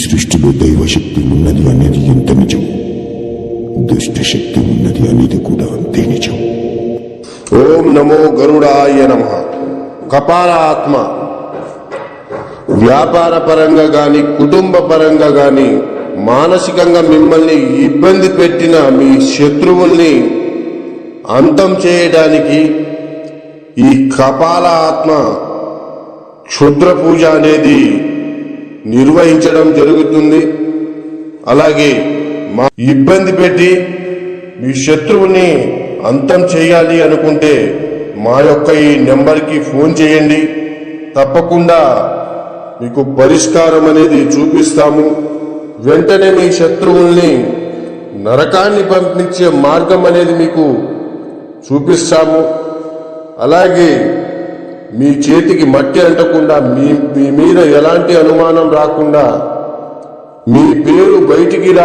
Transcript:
సృష్టిలో దైవశక్తి ఉన్నది అనేది ఎంత నిజం, దుష్టశక్తి ఉన్నది అనేది కూడా అంతే నిజం. ఓం నమో గరుడాయ నమః. కపాల ఆత్మ వ్యాపార పరంగా గాని, కుటుంబ పరంగా గాని, మానసికంగా మిమ్మల్ని ఇబ్బంది పెట్టిన మీ శత్రువుల్ని అంతం చేయడానికి ఈ కపాల ఆత్మ క్షుద్ర పూజ అనేది నిర్వహించడం జరుగుతుంది. అలాగే మా ఇబ్బంది పెట్టి మీ శత్రువుని అంతం చేయాలి అనుకుంటే మా యొక్క ఈ నెంబర్కి ఫోన్ చేయండి. తప్పకుండా మీకు పరిష్కారం అనేది చూపిస్తాము. వెంటనే మీ శత్రువుల్ని నరకాన్ని పంపించే మార్గం అనేది మీకు చూపిస్తాము. అలాగే మీ చేతికి మట్టి అంటకుండా, మీ మీద ఎలాంటి అనుమానం రాకుండా, మీ పేరు బయటికి